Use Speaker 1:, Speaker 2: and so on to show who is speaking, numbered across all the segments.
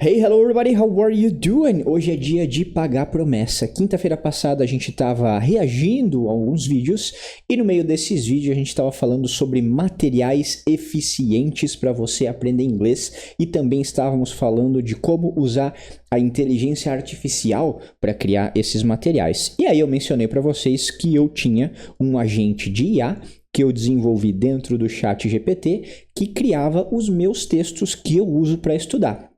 Speaker 1: Hey, hello everybody, how are you doing? Hoje é dia de pagar promessa. Quinta-feira passada a gente estava reagindo a alguns vídeos e no meio desses vídeos a gente estava falando sobre materiais eficientes para você aprender inglês e também estávamos falando de como usar a inteligência artificial para criar esses materiais. E aí eu mencionei para vocês que eu tinha um agente de IA que eu desenvolvi dentro do ChatGPT que criava os meus textos que eu uso para estudar.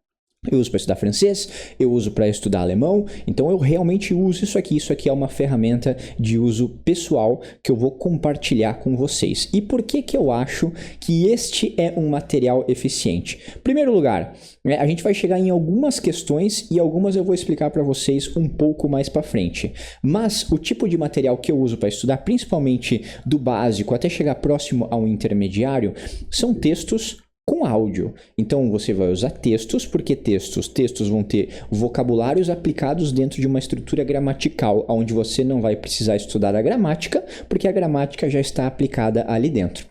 Speaker 1: Eu uso para estudar francês, eu uso para estudar alemão, então eu realmente uso isso aqui. Isso aqui é uma ferramenta de uso pessoal que eu vou compartilhar com vocês. E por que eu acho que este é um material eficiente? Em primeiro lugar, a gente vai chegar em algumas questões e algumas eu vou explicar para vocês um pouco mais para frente. Mas o tipo de material que eu uso para estudar, principalmente do básico até chegar próximo ao intermediário, são textos com áudio. Então você vai usar textos, porque textos vão ter vocabulários aplicados dentro de uma estrutura gramatical, onde você não vai precisar estudar a gramática, porque a gramática já está aplicada ali dentro.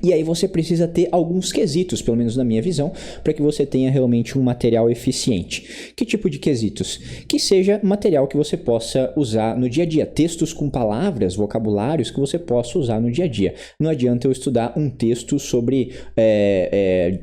Speaker 1: E aí você precisa ter alguns quesitos, pelo menos na minha visão, para que você tenha realmente um material eficiente. Que tipo de quesitos? Que seja material que você possa usar no dia a dia. Textos com palavras, vocabulários que você possa usar no dia a dia. Não adianta eu estudar um texto sobre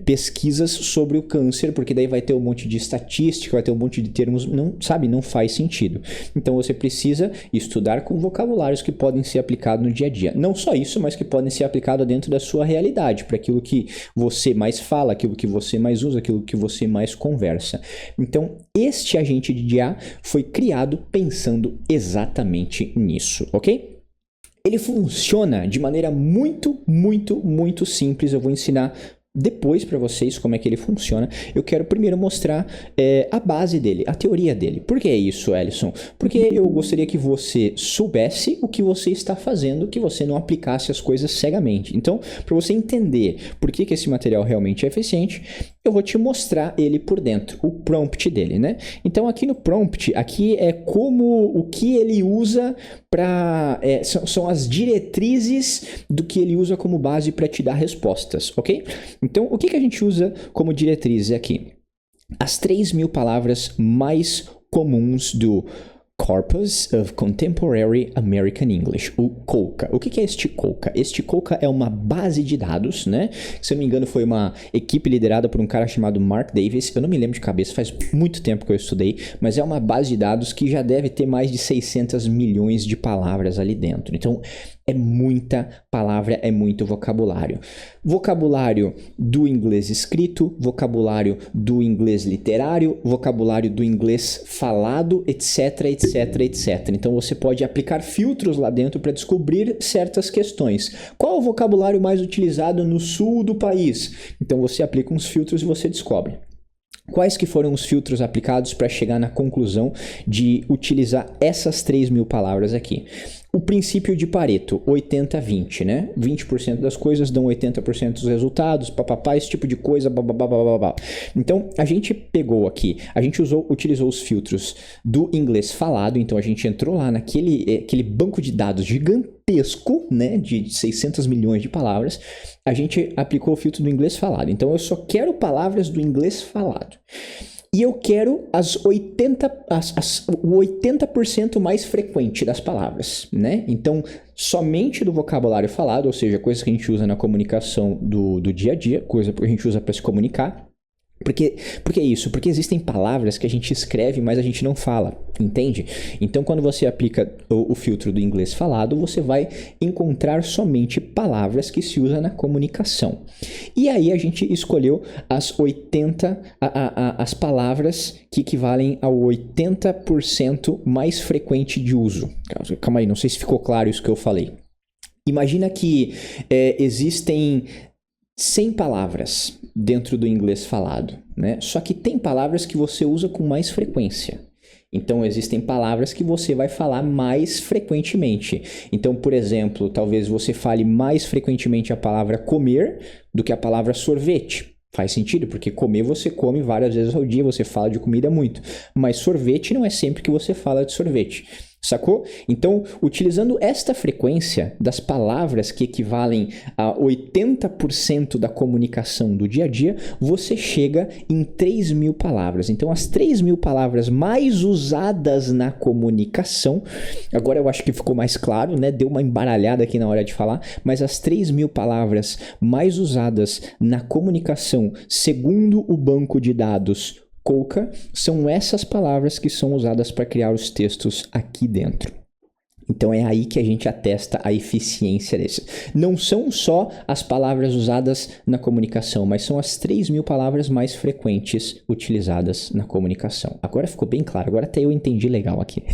Speaker 1: pesquisas sobre o câncer, porque daí vai ter um monte de estatística, vai ter um monte de termos, não faz sentido. Então você precisa estudar com vocabulários que podem ser aplicados no dia a dia. Não só isso, mas que podem ser aplicados dentro da sua realidade, para aquilo que você mais fala, aquilo que você mais usa, aquilo que você mais conversa. Então, este agente de IA foi criado pensando exatamente nisso, ok? Ele funciona de maneira muito simples. Eu vou ensinar depois para vocês como é que ele funciona. Eu quero primeiro mostrar a base dele, a teoria dele. Por que isso, Ellison? Porque eu gostaria que você soubesse o que você está fazendo, que você não aplicasse as coisas cegamente. Então, para você entender por que esse material realmente é eficiente, eu vou te mostrar ele por dentro, o prompt dele, né? Então, aqui no prompt, aqui é como o que ele usa para... são as diretrizes do que ele usa como base para te dar respostas, ok? Então, o que a gente usa como diretrizes aqui? As 3.000 palavras mais comuns do Corpus of Contemporary American English, o COCA. O que é este COCA? Este COCA é uma base de dados, né? Se eu não me engano, foi uma equipe liderada por um cara chamado Mark Davis. Eu não me lembro de cabeça, faz muito tempo que eu estudei, mas é uma base de dados que já deve ter mais de 600 milhões de palavras ali dentro. Então, é muita palavra, é muito vocabulário. Vocabulário do inglês escrito, vocabulário do inglês literário, vocabulário do inglês falado, etc. Então você pode aplicar filtros lá dentro para descobrir certas questões. Qual o vocabulário mais utilizado no sul do país? Então você aplica uns filtros e você descobre. Quais que foram os filtros aplicados para chegar na conclusão de utilizar essas 3.000 palavras aqui? O princípio de Pareto, 80-20, né? 20% das coisas dão 80% dos resultados, esse tipo de coisa, babá. Então, a gente pegou aqui, a gente utilizou os filtros do inglês falado, então a gente entrou lá naquele banco de dados gigantesco, né? De 600 milhões de palavras, a gente aplicou o filtro do inglês falado. Então, eu só quero palavras do inglês falado. E eu quero o 80% mais frequente das palavras, né? Então, somente do vocabulário falado, ou seja, coisas que a gente usa na comunicação do dia a dia, coisa que a gente usa para se comunicar. Por que isso? Porque existem palavras que a gente escreve, mas a gente não fala, entende? Então, quando você aplica o filtro do inglês falado, você vai encontrar somente palavras que se usam na comunicação. E aí a gente escolheu as palavras que equivalem ao 80% mais frequente de uso. Calma aí, não sei se ficou claro isso que eu falei. Imagina que existem 100 palavras dentro do inglês falado, né? Só que tem palavras que você usa com mais frequência. Então, existem palavras que você vai falar mais frequentemente. Então, por exemplo, talvez você fale mais frequentemente a palavra comer do que a palavra sorvete. Faz sentido, porque comer você come várias vezes ao dia, você fala de comida muito. Mas sorvete não é sempre que você fala de sorvete. Sacou? Então, utilizando esta frequência das palavras que equivalem a 80% da comunicação do dia a dia, você chega em 3.000 palavras. Então, as 3.000 palavras mais usadas na comunicação, agora eu acho que ficou mais claro, né? Deu uma embaralhada aqui na hora de falar, mas as 3.000 palavras mais usadas na comunicação, segundo o banco de dados Colca, são essas palavras que são usadas para criar os textos aqui dentro. Então é aí que a gente atesta a eficiência desse. Não são só as palavras usadas na comunicação, mas são as 3.000 palavras mais frequentes utilizadas na comunicação. Agora ficou bem claro, agora até eu entendi legal aqui.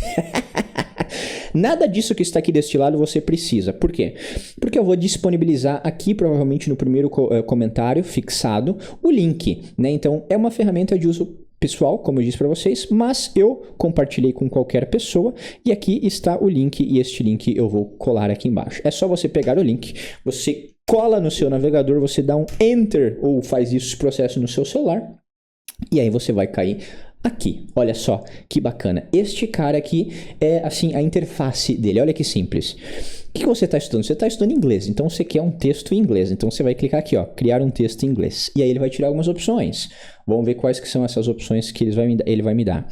Speaker 1: Nada disso que está aqui deste lado você precisa. Por quê? Porque eu vou disponibilizar aqui, provavelmente no primeiro comentário fixado, o link, né? Então, é uma ferramenta de uso pessoal, como eu disse para vocês, mas eu compartilhei com qualquer pessoa e aqui está o link e este link eu vou colar aqui embaixo. É só você pegar o link, você cola no seu navegador, você dá um Enter ou faz isso, esse processo no seu celular e aí você vai cair aqui. Olha só que bacana. Este cara aqui é assim a interface dele. Olha que simples. O que você está estudando? Você está estudando inglês, então você quer um texto em inglês. Então você vai clicar aqui, ó, criar um texto em inglês. E aí ele vai tirar algumas opções. Vamos ver quais que são essas opções que ele vai me dar.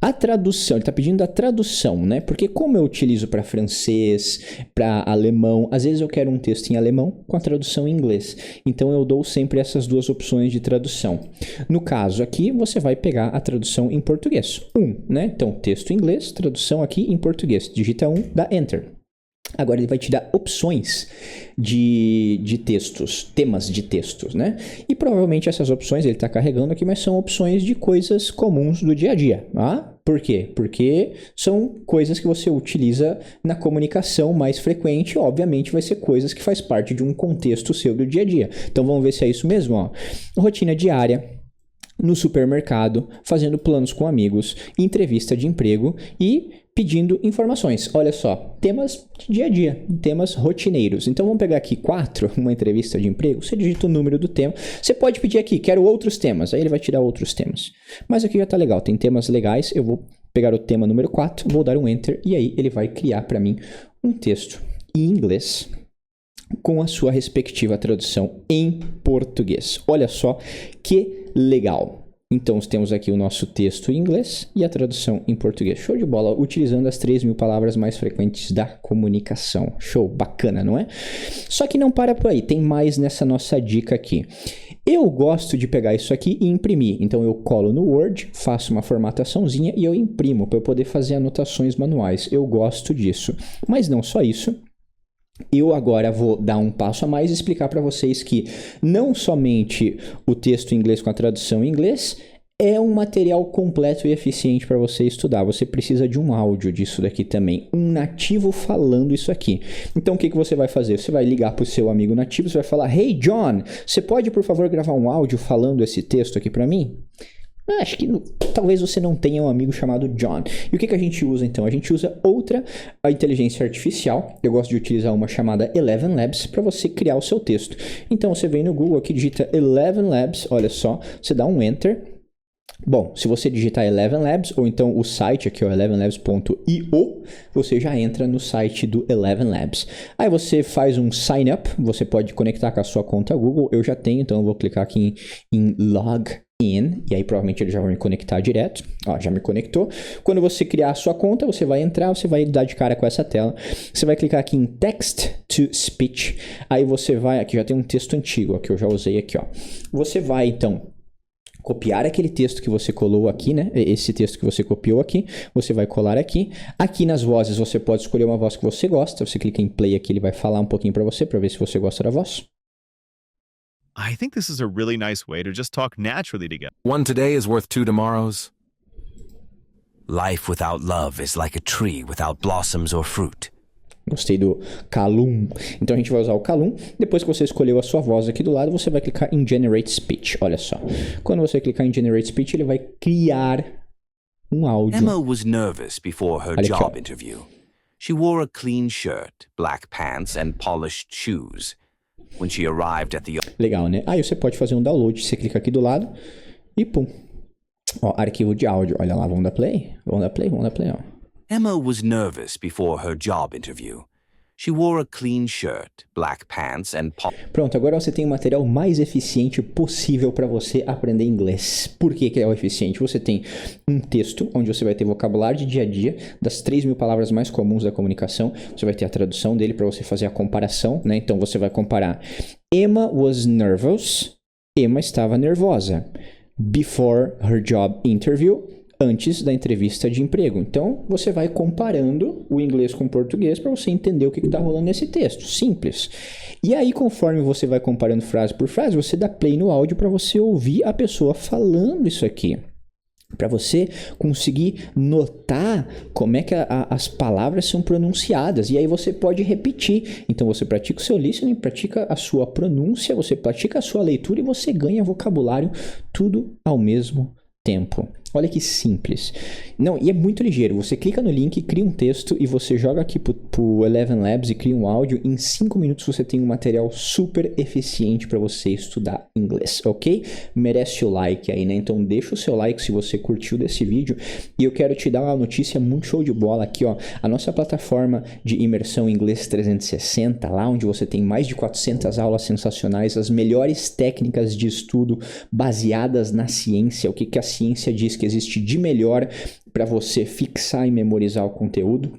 Speaker 1: A tradução, ele está pedindo a tradução, né? Porque como eu utilizo para francês, para alemão, às vezes eu quero um texto em alemão com a tradução em inglês. Então eu dou sempre essas duas opções de tradução. No caso aqui, você vai pegar a tradução em português. Né? Então, texto em inglês, tradução aqui em português. Digita 1, dá Enter. Agora ele vai te dar opções de textos, temas de textos, né? E provavelmente essas opções ele está carregando aqui, mas são opções de coisas comuns do dia a dia. Ah? Por quê? Porque são coisas que você utiliza na comunicação mais frequente, obviamente vai ser coisas que faz parte de um contexto seu do dia a dia. Então vamos ver se é isso mesmo, ó. Rotina diária, no supermercado, fazendo planos com amigos, entrevista de emprego e pedindo informações. Olha só, temas de dia a dia, temas rotineiros. Então vamos pegar aqui 4, uma entrevista de emprego, você digita o número do tema. Você pode pedir aqui, quero outros temas, aí ele vai tirar outros temas. Mas aqui já tá legal, tem temas legais, eu vou pegar o tema número 4, vou dar um Enter e aí ele vai criar para mim um texto em inglês com a sua respectiva tradução em português. Olha só que legal. Então, temos aqui o nosso texto em inglês e a tradução em português. Show de bola, utilizando as 3.000 palavras mais frequentes da comunicação. Show, bacana, não é? Só que não para por aí, tem mais nessa nossa dica aqui. Eu gosto de pegar isso aqui e imprimir. Então, eu colo no Word, faço uma formataçãozinha e eu imprimo para eu poder fazer anotações manuais. Eu gosto disso. Mas não só isso. Eu agora vou dar um passo a mais e explicar para vocês que não somente o texto em inglês com a tradução em inglês é um material completo e eficiente para você estudar. Você precisa de um áudio disso daqui também, um nativo falando isso aqui. Então o que você vai fazer? Você vai ligar para o seu amigo nativo, você vai falar: Hey John, você pode por favor gravar um áudio falando esse texto aqui para mim? Acho que talvez você não tenha um amigo chamado John. E o que a gente usa então? A gente usa a inteligência artificial. Eu gosto de utilizar uma chamada Eleven Labs para você criar o seu texto. Então você vem no Google aqui, digita Eleven Labs, olha só, você dá um Enter. Bom, se você digitar Eleven Labs, ou então o site aqui, ó, elevenlabs.io, você já entra no site do Eleven Labs. Aí você faz um sign up, você pode conectar com a sua conta Google, eu já tenho, então eu vou clicar aqui em Log In, e aí provavelmente ele já vai me conectar direto. Ó, já me conectou. Quando você criar a sua conta, você vai entrar, você vai dar de cara com essa tela. Você vai clicar aqui em Text to Speech. Aí você vai, aqui já tem um texto antigo, ó, que eu já usei aqui, ó. Você vai, então, copiar aquele texto que você colou aqui, né? Esse texto que você copiou aqui, você vai colar aqui. Aqui nas vozes, você pode escolher uma voz que você gosta. Você clica em Play aqui, ele vai falar um pouquinho para você, para ver se você gosta da voz.
Speaker 2: I think this is a really nice way to just talk naturally together.
Speaker 3: One today is worth 2 tomorrows. Life without love is like a tree without blossoms or fruit.
Speaker 1: Gostei do Calum. Então a gente vai usar o Calum. Depois que você escolheu a sua voz aqui do lado, você vai clicar em Generate Speech. Olha só. Quando você clicar em Generate Speech, ele vai criar um áudio.
Speaker 3: Emma was nervous before her job interview. She wore a clean shirt, black pants and polished shoes. When she arrived at the...
Speaker 1: Legal, né? Aí você pode fazer um download, você clica aqui do lado e pum. Ó, arquivo de áudio. Olha lá, vamos dar play? Vamos dar play, ó.
Speaker 3: Emma was nervous before her job interview. She wore a clean shirt, black pants and
Speaker 1: Pronto, agora você tem o material mais eficiente possível para você aprender inglês. Por que é o eficiente? Você tem um texto onde você vai ter vocabulário de dia a dia, das 3.000 palavras mais comuns da comunicação. Você vai ter a tradução dele para você fazer a comparação, né? Então você vai comparar. Emma was nervous. Emma estava nervosa. Before her job interview. Antes da entrevista de emprego. Então, você vai comparando o inglês com o português para você entender o que está rolando nesse texto. Simples. E aí, conforme você vai comparando frase por frase, você dá play no áudio para você ouvir a pessoa falando isso aqui. Para você conseguir notar como é que as palavras são pronunciadas. E aí você pode repetir. Então, você pratica o seu listening, pratica a sua pronúncia, você pratica a sua leitura e você ganha vocabulário tudo ao mesmo tempo. Olha que simples. Não, e é muito ligeiro. Você clica no link, cria um texto e você joga aqui pro Eleven Labs e cria um áudio. Em 5 minutos você tem um material super eficiente para você estudar inglês, ok? Merece o like aí, né? Então deixa o seu like se você curtiu desse vídeo. E eu quero te dar uma notícia muito show de bola aqui, ó. A nossa plataforma de imersão em inglês 360, lá onde você tem mais de 400 aulas sensacionais, as melhores técnicas de estudo baseadas na ciência, o que a ciência diz que existe de melhor para você fixar e memorizar o conteúdo.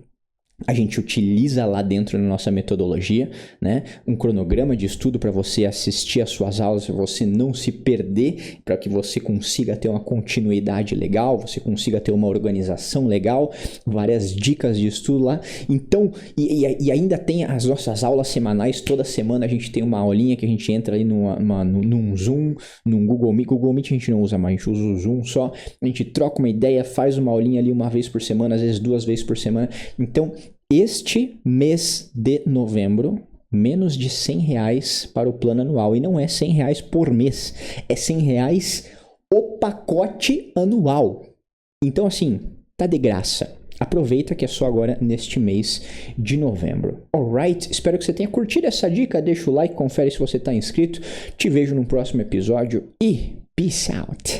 Speaker 1: A gente utiliza lá dentro na nossa metodologia, né? Um cronograma de estudo para você assistir às suas aulas, para você não se perder, para que você consiga ter uma continuidade legal, você consiga ter uma organização legal, várias dicas de estudo lá. Então, e ainda tem as nossas aulas semanais, toda semana a gente tem uma aulinha que a gente entra ali num Zoom, num Google Meet. Google Meet a gente não usa mais, a gente usa o Zoom só. A gente troca uma ideia, faz uma aulinha ali uma vez por semana, às vezes 2 vezes por semana. Então, este mês de novembro, menos de R$100 para o plano anual. E não é R$100 por mês, é R$100 o pacote anual. Então, assim, tá de graça. Aproveita que é só agora neste mês de novembro. Alright? Espero que você tenha curtido essa dica. Deixa o like, confere se você está inscrito. Te vejo no próximo episódio e peace out.